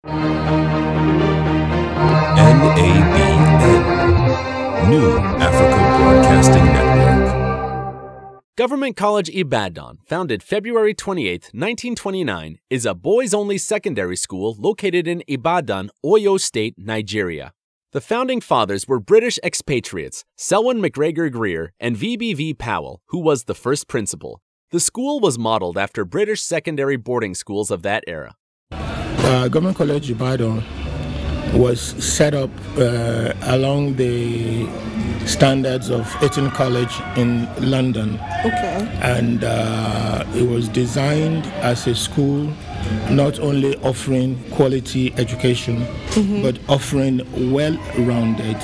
NABN, New Africa Broadcasting Network. Government College Ibadan, founded February 28, 1929, is a boys-only secondary school located in Ibadan, Oyo State, Nigeria. The founding fathers were British expatriates, Selwyn McGregor Greer and V.B.V. Powell, who was the first principal. The school was modeled after British secondary boarding schools of that era. Government College Ibadan was set up along the standards of Eton College in London. Okay. And it was designed as a school not only offering quality education, but offering well-rounded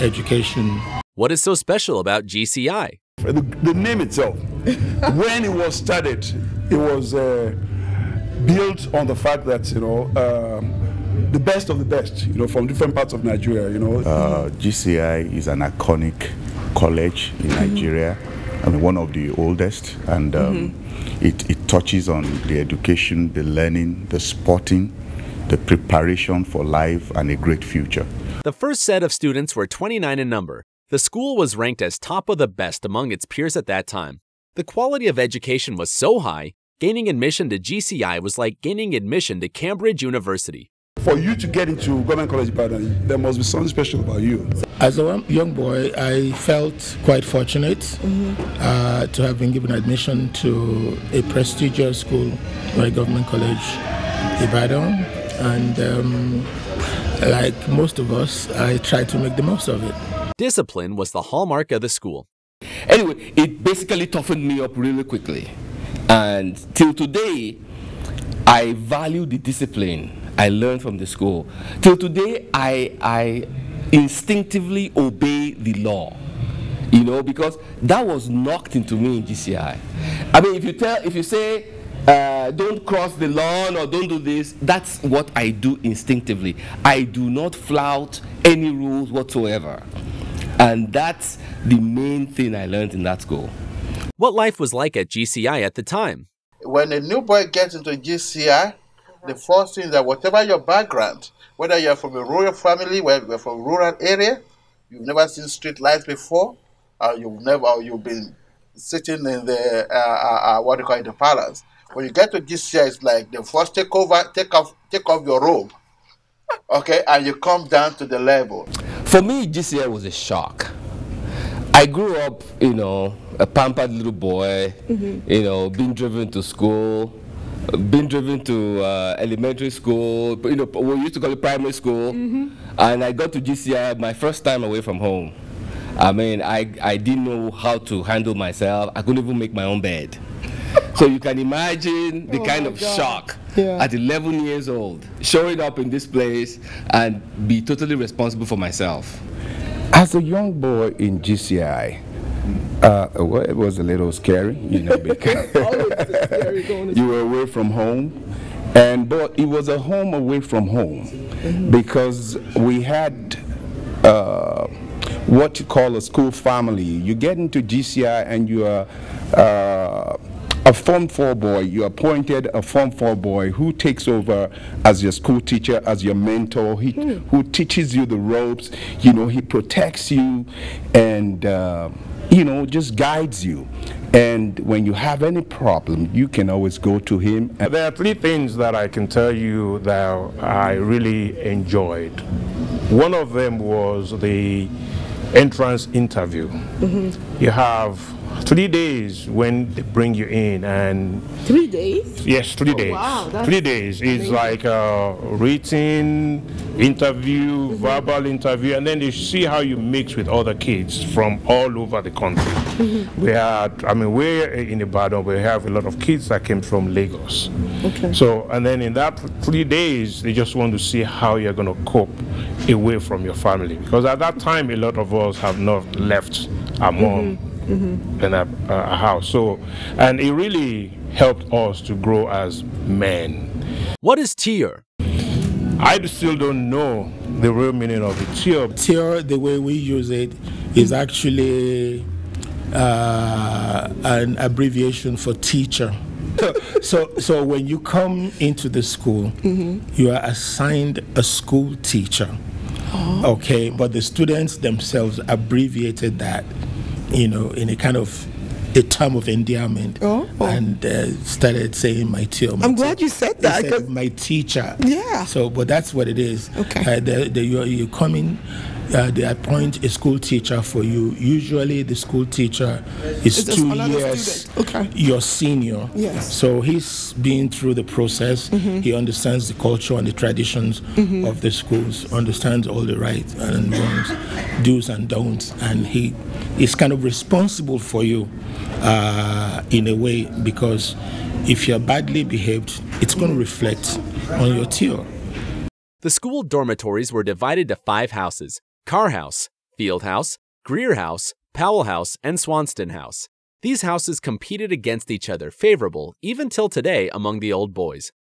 education. What is so special about GCI? The name itself, when it was started, it was built on the fact that, the best of the best, from different parts of Nigeria, GCI is an iconic college in Nigeria. I mean, one of the oldest, and it touches on the education, the learning, the sporting, the preparation for life, and a great future. The first set of students were 29 in number. The school was ranked as top of the best among its peers at that time. The quality of education was so high, gaining admission to GCI was like gaining admission to Cambridge University. For you to get into Government College Ibadan, there must be something special about you. As a young boy, I felt quite fortunate to have been given admission to a prestigious school like Government College Ibadan. And like most of us, I tried to make the most of it. Discipline was the hallmark of the school. Anyway, it basically toughened me up really quickly. And till today, I value the discipline I learned from the school. Till today, I instinctively obey the law, because that was knocked into me in GCI. I mean, if you say, don't cross the lawn or don't do this, that's what I do instinctively. I do not flout any rules whatsoever. And that's the main thing I learned in that school. What life was like at GCI at the time? When a new boy gets into GCI, the first thing is that whatever your background, whether you're from a rural family, whether you're from a rural area, you've never seen street lights before, you've been sitting in the the palace. When you get to GCI, it's like the first take off your robe, okay, and you come down to the level. For me, GCI was a shock. I grew up, a pampered little boy, being driven to school, being driven to elementary school, we used to call it primary school, and I got to GCI my first time away from home. I mean, I didn't know how to handle myself. I couldn't even make my own bed. So you can imagine the kind of shock at 11 years old, showing up in this place and be totally responsible for myself. As a young boy in GCI, well, it was a little scary, because you were away from home, but it was a home away from home, because we had what you call a school family. You get into GCI and you are a Form 4 boy. You appointed a Form 4 boy who takes over as your school teacher, as your mentor, who teaches you the ropes. He protects you and just guides you. And when you have any problem, you can always go to him. There are three things that I can tell you that I really enjoyed. One of them was the entrance interview. You have 3 days when they bring you in, and 3 days? Yes, 3 days. Wow, 3 days. It's like a written interview, verbal interview, and then they see how you mix with other kids from all over the country. We're in Ibadan, we have a lot of kids that came from Lagos. Okay. So, and then in that 3 days, they just want to see how you're going to cope away from your family. Because at that time, a lot of us have not left our mom in a house. So, and it really helped us to grow as men. What is tier? I still don't know the real meaning of it. Tier, the way we use it, is actually an abbreviation for teacher. So when you come into the school, you are assigned a school teacher. Okay, but the students themselves abbreviated that, in a kind of a term of endearment, and started saying my teacher. I'm glad you said that. They said my teacher. Yeah. So, but that's what it is. Okay. You come in. They appoint a school teacher for you. Usually, the school teacher is 2 years your senior. Yes. So he's been through the process. He understands the culture and the traditions of the schools, understands all the rights and wrongs, do's and don'ts, and he is kind of responsible for you in a way, because if you're badly behaved, it's going to reflect on your tier. The school dormitories were divided to 5 houses: Carr House, Field House, Greer House, Powell House, and Swanston House. These houses competed against each other, favorable, even till today, among the old boys.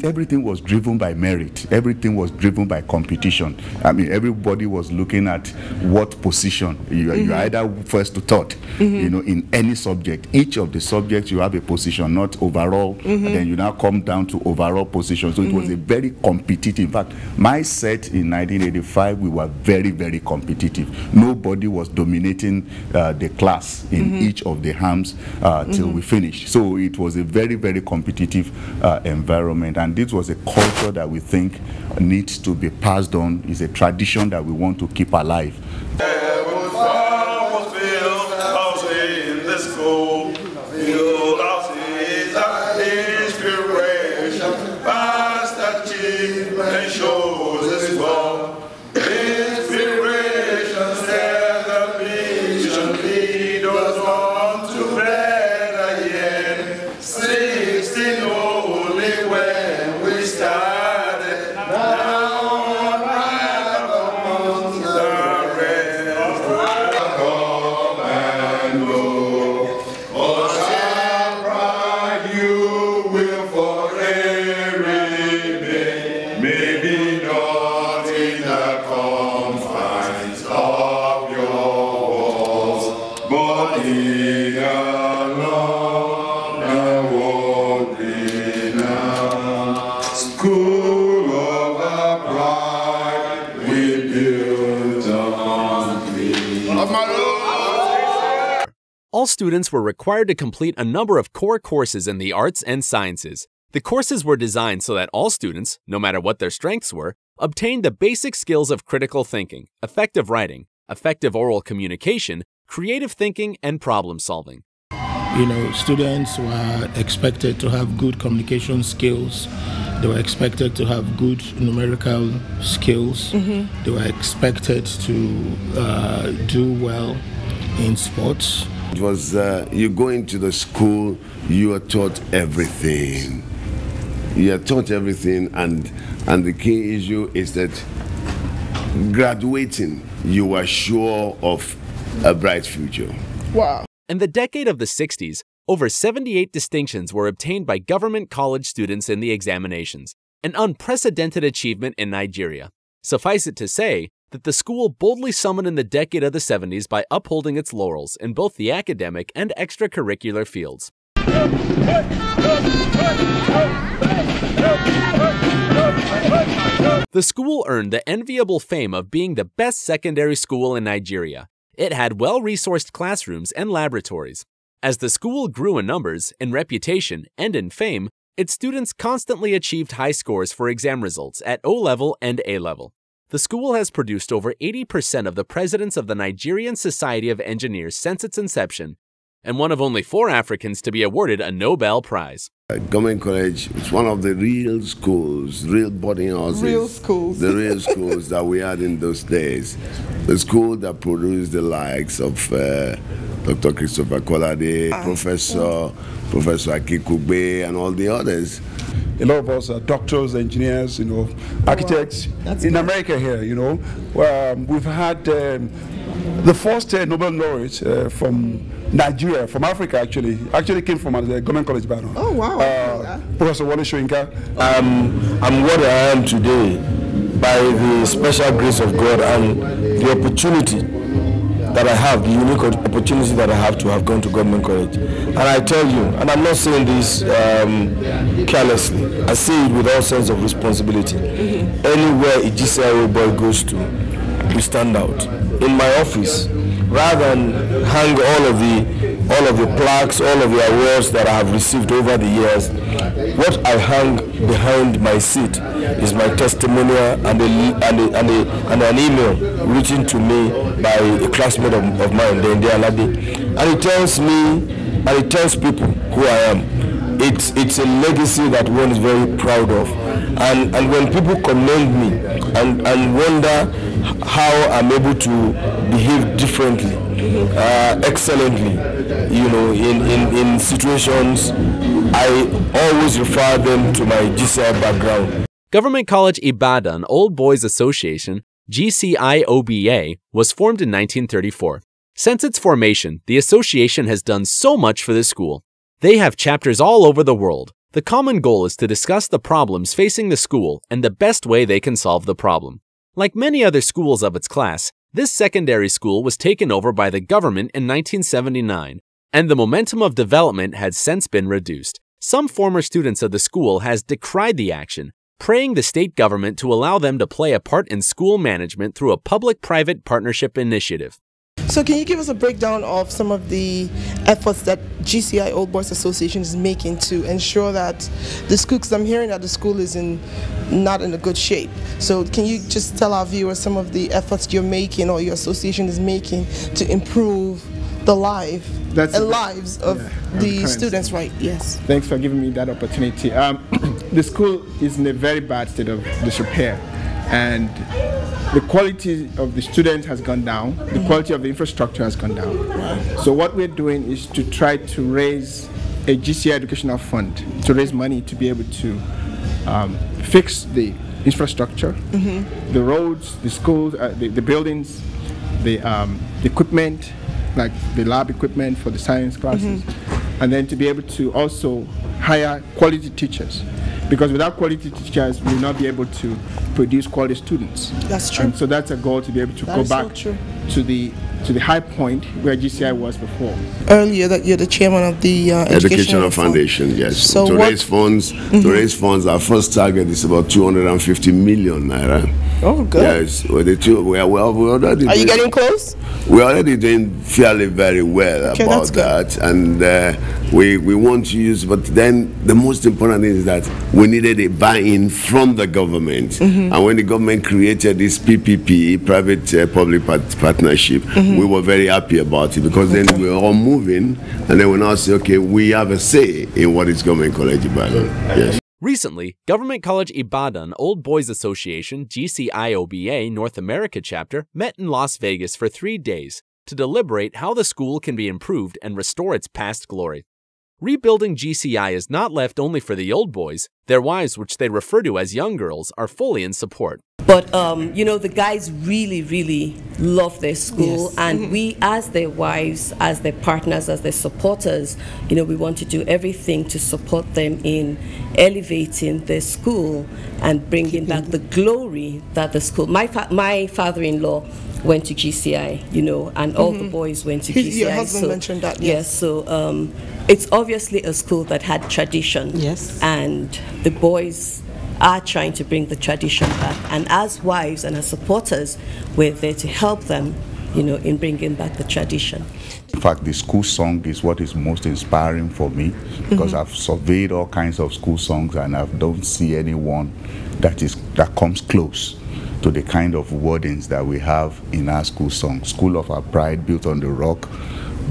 Everything was driven by merit. Everything was driven by competition. I mean, everybody was looking at what position. You're either first to third, in any subject. Each of the subjects, you have a position, not overall. And then you now come down to overall position. So it was a very competitive. In fact, my set in 1985, we were very, very competitive. Nobody was dominating the class in each of the hams till we finished. So it was a very, very competitive environment. And this was a culture that we think needs to be passed on. It's a tradition that we want to keep alive. All students were required to complete a number of core courses in the arts and sciences. The courses were designed so that all students, no matter what their strengths were, obtained the basic skills of critical thinking, effective writing, effective oral communication, creative thinking, and problem solving. Students were expected to have good communication skills. They were expected to have good numerical skills. They were expected to do well in sports. It was, you go into the school, you are taught everything. You are taught everything, and the key issue is that graduating, you are sure of a bright future. Wow. In the decade of the 60s, over 78 distinctions were obtained by government college students in the examinations, an unprecedented achievement in Nigeria. Suffice it to say that the school boldly summoned in the decade of the 70s by upholding its laurels in both the academic and extracurricular fields. The school earned the enviable fame of being the best secondary school in Nigeria. It had well-resourced classrooms and laboratories. As the school grew in numbers, in reputation, and in fame, its students constantly achieved high scores for exam results at O-level and A-level. The school has produced over 80% of the presidents of the Nigerian Society of Engineers since its inception, and one of only 4 Africans to be awarded a Nobel Prize. Government College is one of the real schools, real boarding houses. Real schools. The real schools that we had in those days. The school that produced the likes of Dr. Christopher Kolade, Professor Akikugbe, and all the others. A lot of us are doctors, engineers, architects. In America here, we've had the first Nobel laureate from Nigeria, from Africa actually came from the Government College Ibadan. Oh wow! Professor Wale Soyinka. I'm what I am today by the special grace of God and the opportunity that I have, the unique opportunity that I have to have gone to government college. And I tell you, and I'm not saying this carelessly, I say it with all sense of responsibility. Anywhere a GCI boy goes to, we stand out. In my office, rather than hang all of the plaques, all of the awards that I have received over the years, what I hang behind my seat is my testimonial and an email written to me by a classmate of mine, Dende Alade. And it tells me, and it tells people who I am. It's a legacy that one is very proud of. And when people commend me and wonder how I'm able to behave differently, excellently, you know, in situations, I always refer them to my GCI background. Government College Ibadan Old Boys Association, GCIOBA, was formed in 1934. Since its formation, the association has done so much for the school. They have chapters all over the world. The common goal is to discuss the problems facing the school and the best way they can solve the problem. Like many other schools of its class, this secondary school was taken over by the government in 1979, and the momentum of development has since been reduced. Some former students of the school has decried the action, praying the state government to allow them to play a part in school management through a public-private partnership initiative. So can you give us a breakdown of some of the efforts that GCI Old Boys Association is making to ensure that the school, because I'm hearing that the school is not in a good shape. So can you just tell our viewers some of the efforts you're making or your association is making to improve the lives of the students, right? Yes. Thanks for giving me that opportunity. The school is in a very bad state of disrepair, and the quality of the students has gone down, the quality of the infrastructure has gone down. So what we're doing is to try to raise a GCI educational fund, to raise money to be able to fix the infrastructure, the roads, the schools, the buildings, the equipment, like the lab equipment for the science classes, and then to be able to also hire quality teachers. Because without quality teachers, we will not be able to produce quality students. That's true. And so that's a goal, to be able to go back to the high point where GCI was before. Earlier, that you're the chairman of the Educational Foundation, yes. So to raise funds, our first target is about 250 million naira. Oh, good. Yes, we are already. Are you getting close? We're already doing fairly very well about that, and we want to use. But then the most important thing is that we needed a buy-in from the government, and when the government created this PPP, private-public partnership, we were very happy about it, because then we were all moving, and then we now say, okay, we have a say in what is Government College Ibadan. Yes. Recently, Government College Ibadan Old Boys Association GCIOBA North America chapter met in Las Vegas for 3 days to deliberate how the school can be improved and restore its past glory. Rebuilding GCI is not left only for the old boys. Their wives, which they refer to as young girls, are fully in support. But, you know, the guys really, really love their school, and we, as their wives, as their partners, as their supporters, you know, we want to do everything to support them in elevating their school and bringing back the glory that the school. My father-in-law went to GCI, you know, and all the boys went to GCI. Your husband mentioned that, yes. So it's obviously a school that had tradition. Yes. And the boys are trying to bring the tradition back. And as wives and as supporters, we're there to help them, you know, in bringing back the tradition. In fact, the school song is what is most inspiring for me, because I've surveyed all kinds of school songs and I don't see anyone that comes close to the kind of wordings that we have in our school song. School of our pride, built on the rock,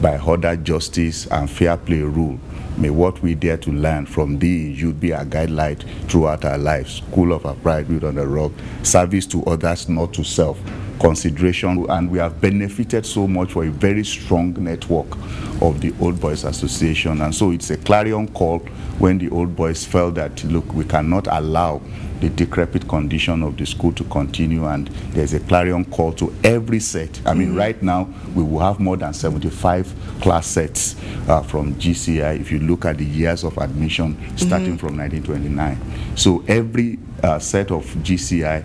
by order, justice, and fair play rule. May what we dare to learn from thee, you'd be our guide light throughout our lives. School of our pride, built on the rock, service to others, not to self, consideration. And we have benefited so much for a very strong network of the Old Boys Association. And so it's a clarion call when the Old Boys felt that, look, we cannot allow the decrepit condition of the school to continue, and there's a clarion call to every set. I mean, right now, we will have more than 75 class sets from GCI, if you look at the years of admission starting from 1929. So every set of GCI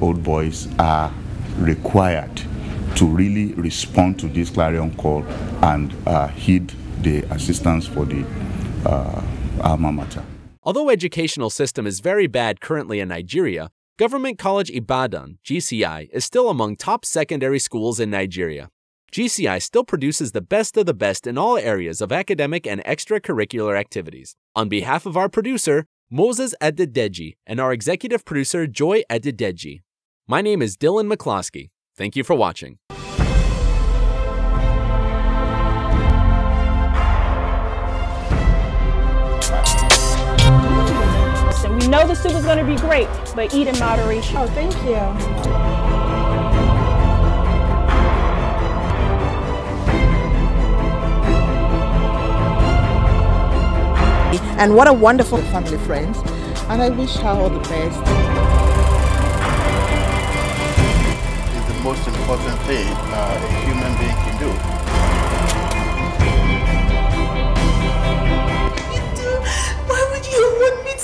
Old Boys are required to really respond to this clarion call and heed the assistance for the alma mater. Although educational system is very bad currently in Nigeria, Government College Ibadan, GCI, is still among top secondary schools in Nigeria. GCI still produces the best of the best in all areas of academic and extracurricular activities. On behalf of our producer, Moses Adedeji, and our executive producer, Joy Adedeji, my name is Dylan McCloskey. Thank you for watching. We know the soup is going to be great, but eat in moderation. Oh, thank you. And what a wonderful family friends, and I wish her all the best. It's the most important thing a human being can do. Why would you want me to